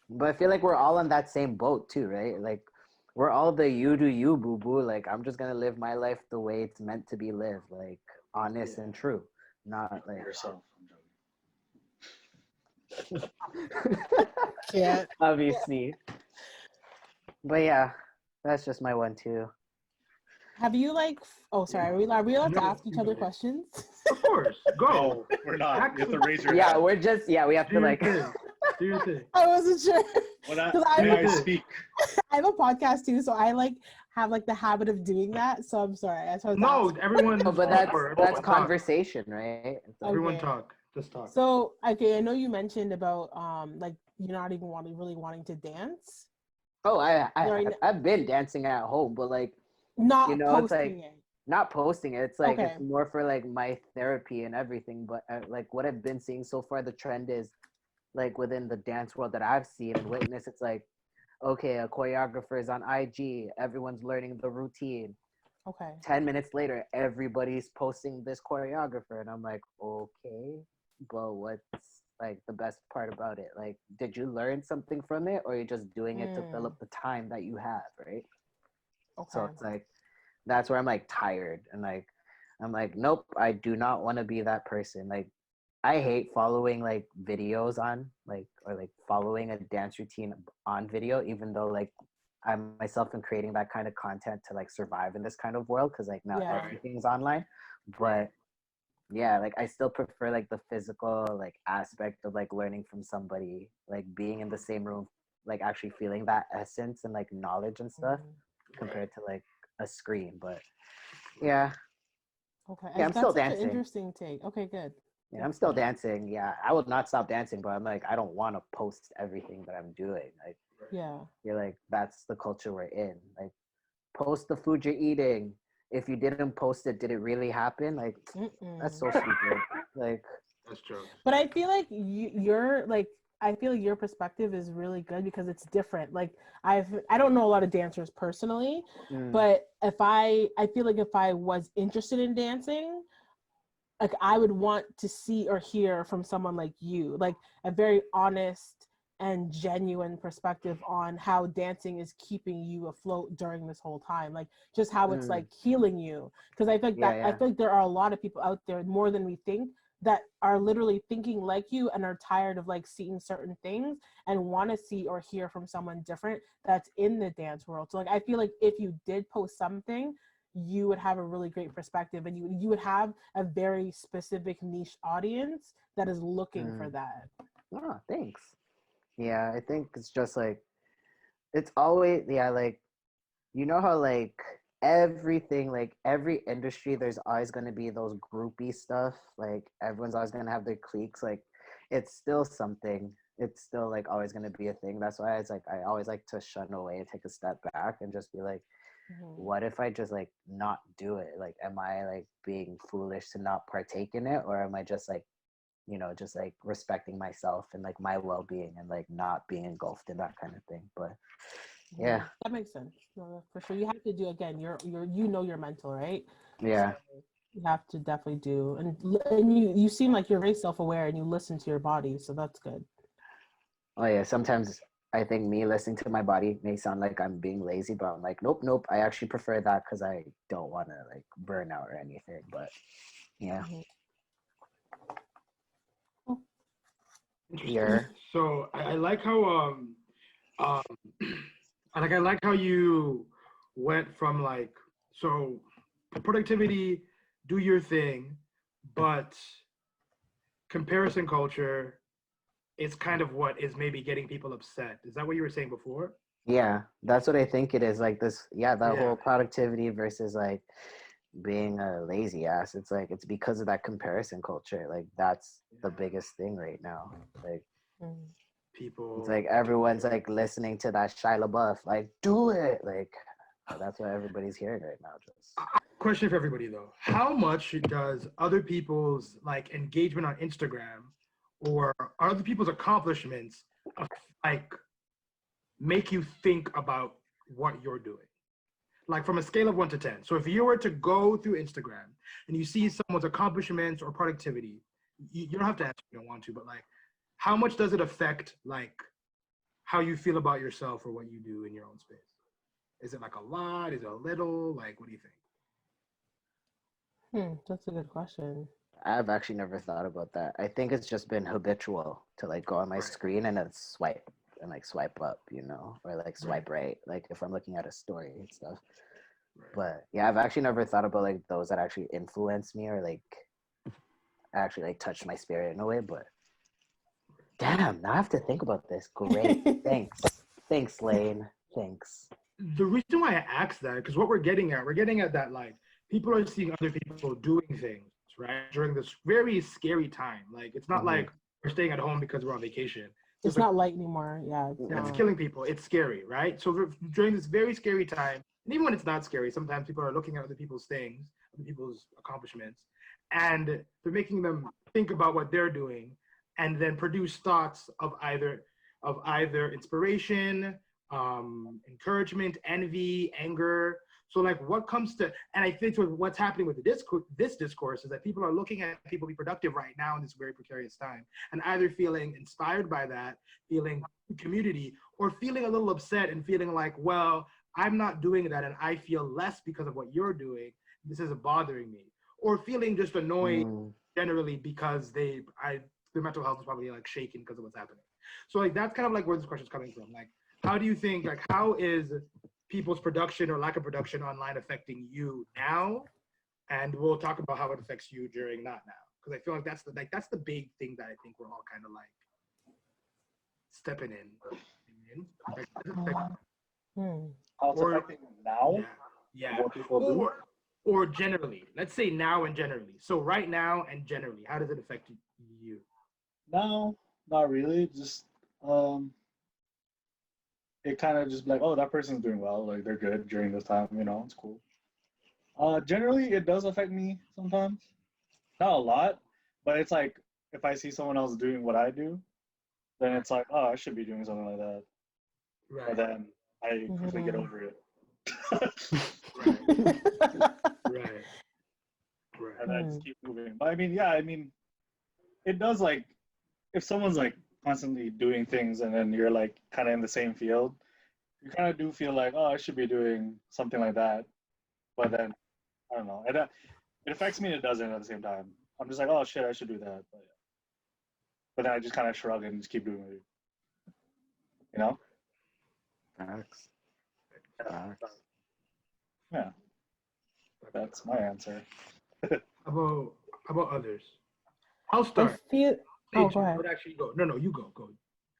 But I feel like we're all on that same boat too, right? Like we're all the you do you, boo boo. Like I'm just gonna live my life the way it's meant to be lived, like honest and true, not like Yourself. Can't. obviously. But yeah, that's just my one too. Have you like? Oh, sorry. Are we allowed to No, ask each other questions? of course. Go. No, we're not. You have to raise your Yeah, hand. we're just we have Do to your like. thing. Do your thing. I wasn't sure When I, because may I I- speak? I have a podcast too, so I like have like the habit of doing that. So I'm sorry. That's what I was No, asking. everyone. No, but that's everyone talk. conversation, right? It's like, Everyone Okay. talk. Just talk. So okay, I know you mentioned about like you're not even really wanting to dance, oh, Right. I've been dancing at home, but like not it's posting like it. not posting it. It's like Okay. it's more for like my therapy and everything. But like what I've been seeing so far, the trend is like within the dance world that I've seen and witnessed, it's like okay, a choreographer is on IG, everyone's learning the routine. Okay. 10 minutes later, everybody's posting this choreographer, and I'm like, okay, but what's like the best part about it? Like, did you learn something from it, or you're just doing it to fill up the time that you have, right? So Okay. it's like that's where I'm like tired and like I'm like, nope, I do not want to be that person. Like I hate following like videos on like or like following a dance routine on video, even though like I myself am creating that kind of content to like survive in this kind of world because like not Yeah. everything's online. But yeah, like I still prefer like the physical like aspect of like learning from somebody, like being in the same room, like actually feeling that essence and like knowledge and stuff compared to like a screen. But yeah, Okay. yeah, I'm That's still such an dancing. interesting take. Okay, good. Yeah, I'm still dancing. Yeah, I will not stop dancing, but I'm like, I don't want to post everything that I'm doing. Like, Yeah. you're like, that's the culture we're in. Like, post the food you're eating. If you didn't post it, did it really happen? Like, that's so stupid. Like, That's true. But I feel like you're like I feel like your perspective is really good because it's different. Like I don't know a lot of dancers personally, but if I feel like if I was interested in dancing, like I would want to see or hear from someone like you, like a very honest and genuine perspective on how dancing is keeping you afloat during this whole time, like just how it's like healing you, because I think that I yeah. feel like there are a lot of people out there more than we think that are literally thinking like you and are tired of like seeing certain things and want to see or hear from someone different that's in the dance world. So like I feel like if you did post something, you would have a really great perspective and you would have a very specific niche audience that is looking for that. Oh, thanks. Yeah, I think it's just like, it's always, yeah, like, you know how like everything, like every industry, there's always going to be those groupie stuff. Like everyone's always going to have their cliques. Like it's still something. It's still like always going to be a thing. That's why it's like I always like to shun away and take a step back and just be like, what if I just like not do it? Like, am I like being foolish to not partake in it, or am I just like, just like respecting myself and like my well-being and like not being engulfed in that kind of thing? But yeah, that makes sense. No, for sure, you have to do again. Your mental, right? yeah. So you have to definitely do, and you seem like you're very self-aware and you listen to your body, so that's good. Oh yeah, sometimes I think me listening to my body may sound like I'm being lazy, but I'm like, nope. I actually prefer that because I don't want to like burn out or anything. But yeah, Interesting. So I like how I like how you went from like, so productivity, do your thing, but comparison culture is kind of what is maybe getting people upset. Is that what you were saying before? yeah, that's what I think it is. Like this, yeah, that Yeah. whole productivity versus like being a lazy ass. It's like it's because of that comparison culture. Like that's the biggest thing right now. Like People. it's like everyone's like listening to that Shia LaBeouf, like do it. Like that's what everybody's hearing right now. Just Question for everybody though: how much does other people's like engagement on Instagram or other people's accomplishments like make you think about what you're doing? Like from a scale of 1 to 10. So if you were to go through Instagram and you see someone's accomplishments or productivity, you don't have to answer if you don't want to, but like how much does it affect like how you feel about yourself or what you do in your own space? Is it like a lot? Is it a little? Like, what do you think? That's a good question. I've actually never thought about that. I think it's just been habitual to like go on my Right. screen and then swipe and like swipe up, you know, or like swipe right, like if I'm looking at a story and stuff. Right. But yeah, I've actually never thought about like those that actually influence me or like actually like touch my spirit in a way. But damn, now I have to think about this. Great, thanks, Lane. Thanks. The reason why I asked that, because what we're getting at that like people are seeing other people doing things, right? During this very scary time. Like it's not like we're staying at home because we're on vacation. It's not light anymore. Yeah, it's It's not. killing people. It's scary, right? So during this very scary time, and even when it's not scary, sometimes people are looking at other people's things, other people's accomplishments, and they're making them think about what they're doing, and then produce thoughts of either inspiration, encouragement, envy, anger. So like what comes to, and I think what's happening with this discourse is that people are looking at people be productive right now in this very precarious time and either feeling inspired by that, feeling community, or feeling a little upset and feeling like, well, I'm not doing that and I feel less because of what you're doing. This isn't bothering me. Or feeling just annoyed generally because their mental health is probably like shaken because of what's happening. So like that's kind of like where this question is coming from. Like, how do you think, like, how is people's production or lack of production online affecting you now? And we'll talk about how it affects you during not now. Because I feel like that's the big thing that I think we're all kind of like stepping in. Like, How it's affecting now? Yeah. What people do? Or generally. Let's say now and generally. So right now and generally, how does it affect you? No, not really. Just it kind of just like, oh, that person's doing well, like they're good during this time, it's cool. Generally it does affect me sometimes. Not a lot, but it's like if I see someone else doing what I do, then it's like, oh, I should be doing something like that. Right. But then I quickly get over it. Right. And I just keep moving. But I mean, it does, like, if someone's like constantly doing things and then you're like kind of in the same field, you kind of do feel like, oh, I should be doing something like that. But then, I don't know. It affects me and it doesn't at the same time. I'm just like, oh shit, I should do that. But then I just kind of shrug and just keep doing it. You know? Facts. Yeah. That's my answer. How about others? I'll start. Oh, go ahead. But actually, go. No, you go.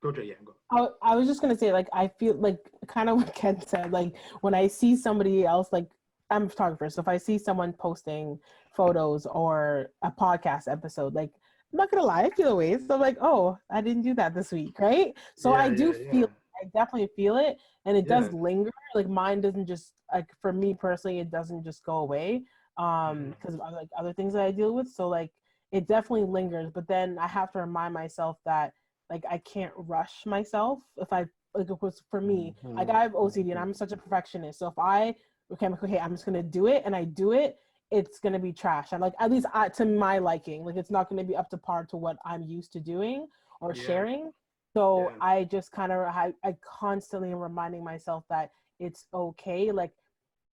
Go, Jay. Yeah, go. I was just gonna say, like, I feel like kind of what Ken said. Like, when I see somebody else, like, I'm a photographer, so if I see someone posting photos or a podcast episode, like, I'm not gonna lie, I feel away. So I'm like, oh, I didn't do that this week, right? So I definitely feel it, and it does linger. Like, mine doesn't just, like, for me personally, it doesn't just go away, because of like other things that I deal with. So like, it definitely lingers. But then I have to remind myself that, like, I can't rush myself. If I, like, it was for me, like, I have OCD and I'm such a perfectionist. So if I'm just gonna do it and I do it, it's gonna be trash. And like, at least to my liking, like, it's not gonna be up to par to what I'm used to doing or sharing. So I just kind of, I constantly am reminding myself that it's okay. Like,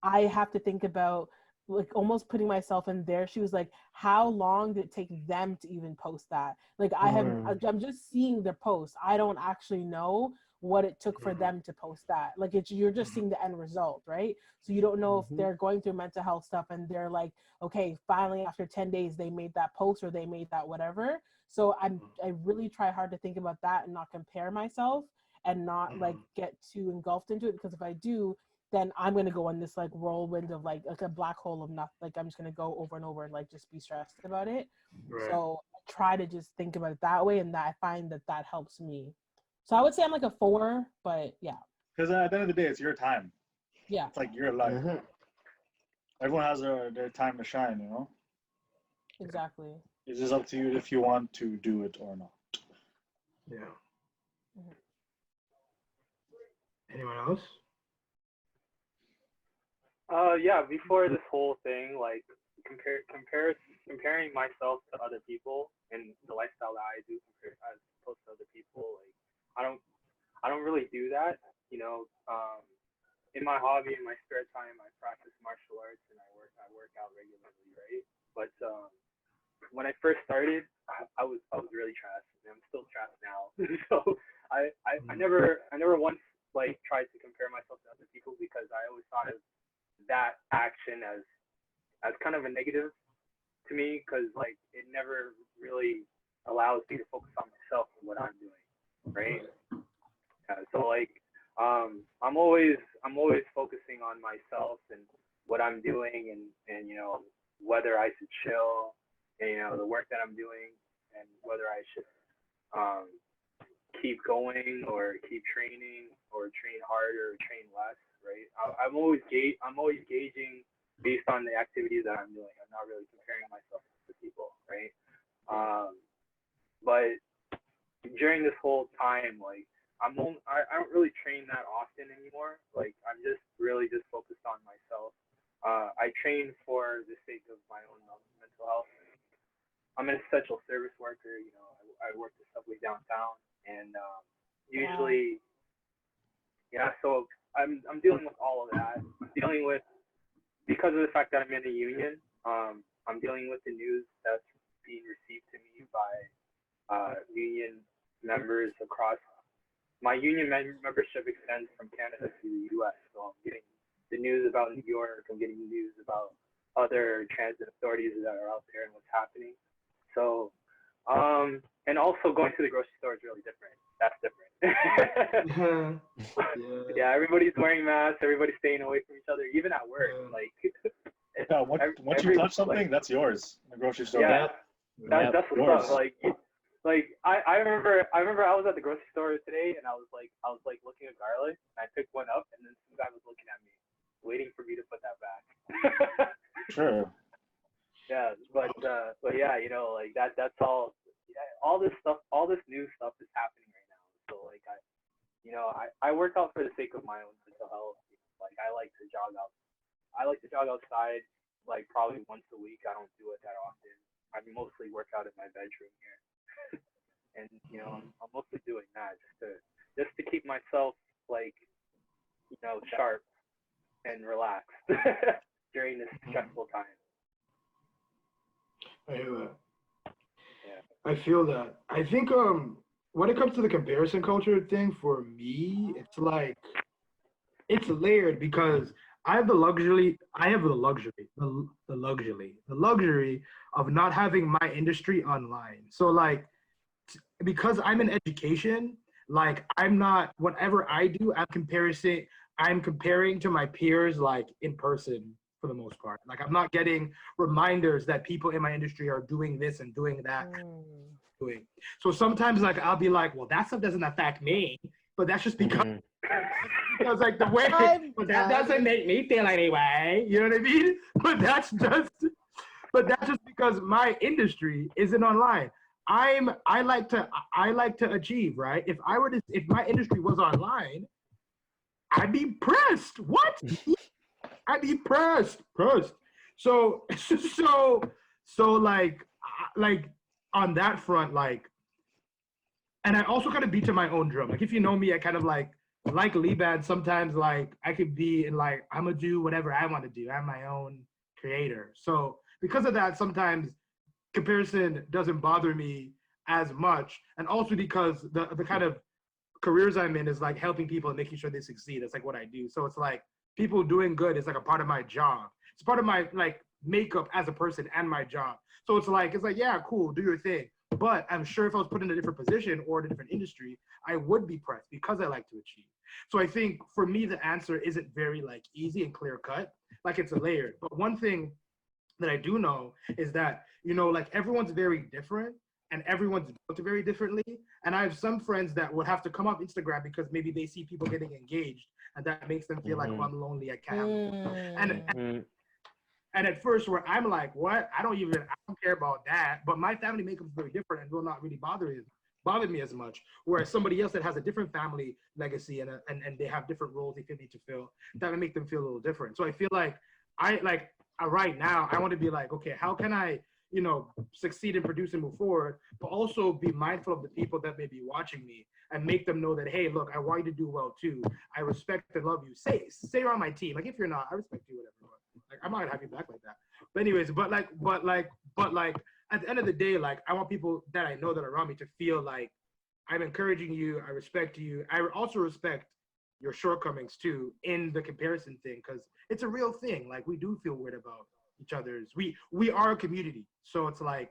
I have to think about, like, almost putting myself in their shoes. Like, how long did it take them to even post that? Like, I'm just seeing their post. I don't actually know what it took for them to post that. Like, you're just seeing the end result, right? So you don't know if they're going through mental health stuff and they're like, okay, finally after 10 days they made that post or they made that whatever. So I really try hard to think about that and not compare myself and not like get too engulfed into it, because if I do, then I'm gonna go on this like whirlwind of like a black hole of nothing. Like, I'm just gonna go over and over and like just be stressed about it. So I try to just think about it that way, and that I find that helps me. So I would say I'm like a 4, but yeah. Because at the end of the day, it's your time. Yeah. It's like your life. Everyone has their time to shine, Exactly. It's just up to you if you want to do it or not. Yeah. Anyone else? Yeah, before this whole thing, like comparing myself to other people and the lifestyle that I do as opposed to other people, like I I don't really do that. You know, in my hobby, in my spare time, I practice martial arts and I work out regularly, right? But when I first started, I was really trash, and I'm still trash now. So I never once like tried to compare myself to other people because I always thought of that action as kind of a negative to me because like it never really allows me to focus on myself and what I'm doing, right? So like I'm always focusing on myself and what I'm doing and you know whether I should chill and you know the work that I'm doing and whether I should um keep going or keep training or train harder or train less, right? I'm always gauging based on the activities that I'm doing. I'm not really comparing myself to people, right? Um, but during this whole time, like I don't really train that often anymore. Like I'm just really just focused on myself. I train for the sake of my own mental health. I'm an essential service worker. You know, I work the subway downtown, and usually, yeah. So I'm dealing with all of that. I'm dealing with because of the fact that I'm in a union. I'm dealing with the news that's being received to me by union members across. My union membership extends from Canada to the U.S. So I'm getting the news about New York. I'm getting the news about other transit authorities that are out there and what's happening. So, and also going to the grocery store is really different. That's different. Yeah, everybody's wearing masks. Everybody's staying away from each other, even at work. Like, Yeah, once you touch something, like, that's yours in the grocery store. yeah, Yep. that's what's Yours. up. Like I remember I was at the grocery store today and I was like looking at garlic and I picked one up and then some guy was looking at me, waiting for me to put that back. Sure. Yeah, but yeah, you know, like that's all. Yeah, all this new stuff is happening right now. So like I work out for the sake of my own mental health. Like I like to jog out. I like to jog outside like probably once a week. I don't do it that often. I mostly work out in my bedroom here, and you know I'm mostly doing that just to keep myself like you know sharp and relaxed during this stressful time. I hear that. Yeah. I feel that. I think when it comes to the comparison culture thing, for me, it's like it's layered because I have the luxury of not having my industry online. So like because I'm in education, like I'm not whatever I do, I'm comparing to my peers like in person for the most part. Like I'm not getting reminders that people in my industry are doing this and doing that. Doing. So sometimes like I'll be like, well, that stuff doesn't affect me, but that's just because because like the way but that doesn't make me feel anyway. You know what I mean? But that's just because my industry isn't online. I like to achieve, right? If my industry was online, I'd be pressed. What? I'd be pressed. So like on that front, like, and I also kind of beat to my own drum. Like if you know me, I kind of like Liban, sometimes like I could be in like I'm gonna do whatever I want to do. I'm my own creator. So because of that, sometimes comparison doesn't bother me as much. And also because the kind of careers I'm in is like helping people and making sure they succeed. It's like what I do. So it's like people doing good is like a part of my job. It's part of my like makeup as a person and my job. So it's like, yeah, cool, do your thing. But I'm sure if I was put in a different position or in a different industry, I would be pressed because I like to achieve. So I think for me, the answer isn't very like easy and clear cut. Like it's a layered. But one thing that I do know is that, you know, like everyone's very different and everyone's built very differently. And I have some friends that would have to come off Instagram because maybe they see people getting engaged and that makes them feel like, oh, I'm lonely, I can't have and at first where I'm like, what? I don't care about that. But my family makeup is very different and will not really bother me as much. Whereas somebody else that has a different family legacy and they have different roles they feel need to fill, that would make them feel a little different. So I feel like right now, I want to be like, okay, how can I, you know, succeed and produce and move forward, but also be mindful of the people that may be watching me and make them know that, hey, look, I want you to do well too. I respect and love you. Say you're on my team. Like, if you're not, I respect you, whatever. But, like, I'm not gonna have you back like that. But anyways, but like at the end of the day, like, I want people that I know that are around me to feel like I'm encouraging you. I respect you. I also respect your shortcomings too in the comparison thing, because it's a real thing. Like, we do feel weird about each other's. We are a community, so it's like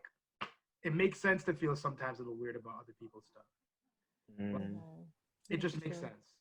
it makes sense to feel sometimes a little weird about other people's stuff. It just makes sense.